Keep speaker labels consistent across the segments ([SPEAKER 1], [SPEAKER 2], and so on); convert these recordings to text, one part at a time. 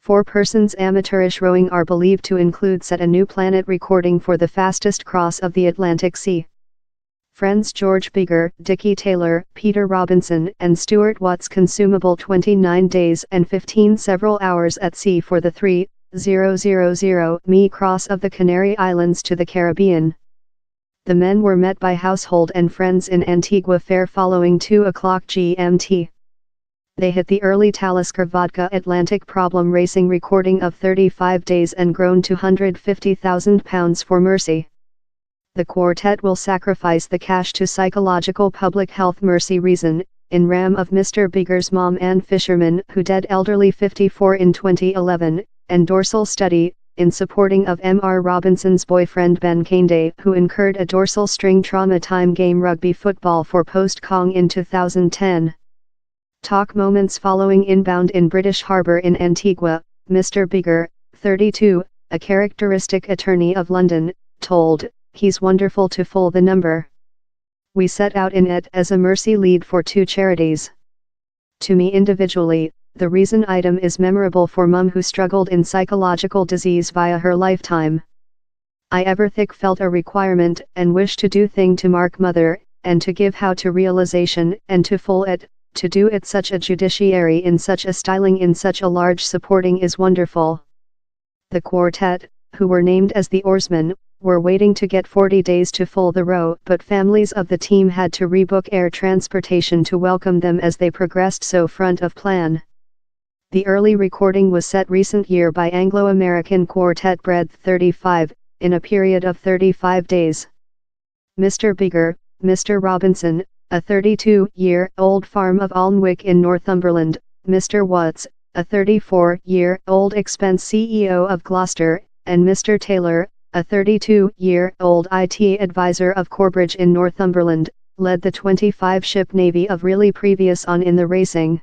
[SPEAKER 1] Four persons amateurish rowing are believed to include set a new planet recording for the fastest cross of the Atlantic Sea. Friends George Biggar, Dickie Taylor, Peter Robinson and Stuart Watts consumable 29 days and 15 several hours at sea for the 3,000 mi cross of the Canary Islands to the Caribbean. The men were met by household and friends in Antigua Fair following 2 o'clock GMT. They hit the early Talisker Vodka Atlantic Problem Racing recording of 35 days and grown to £150,000 for Mercy. The quartet will sacrifice the cash to psychological public health Mercy Reason, in ram of Mr. Biggar's mom Ann Fisherman who dead elderly 54 in 2011, and Dorsal Study, in supporting of Mr. Robinson's boyfriend Ben Kende who incurred a dorsal string trauma time game rugby football for post-Kong in 2010. Talk moments following inbound in British Harbour in Antigua, Mr. Biggar, 32, a characteristic attorney of London, told, "He's wonderful to full the number. We set out in it as a mercy lead for 2 charities. To me individually, the reason item is memorable for mum who struggled in psychological disease via her lifetime. I ever thick felt a requirement and wish to do thing to mark mother, and to give how to realization and to full it, to do it such a judiciary in such a styling in such a large supporting is wonderful." The quartet, who were named as the Oarsmen, were waiting to get 40 days to full the row but families of the team had to rebook air transportation to welcome them as they progressed so front of plan. The early recording was set recent year by Anglo-American quartet Breadth 35, in a period of 35 days. Mr. Biggar, Mr. Robinson, a 32-year-old farm of Alnwick in Northumberland, Mr. Watts, a 34-year-old expense CEO of Gloucester, and Mr. Taylor, a 32-year-old IT advisor of Corbridge in Northumberland, led the 25-ship navy of really previous on in the racing.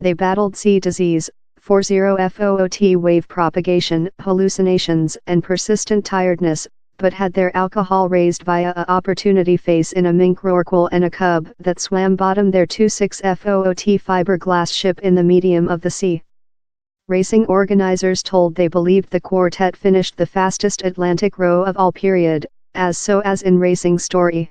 [SPEAKER 1] They battled sea disease, 40FOOT wave propagation, hallucinations and persistent tiredness, but had their alcohol raised via a opportunity face in a mink rorqual and a cub that swam bottom their 26FOOT fiberglass ship in the medium of the sea. Racing organizers told they believed the quartet finished the fastest Atlantic row of all period, as in racing story.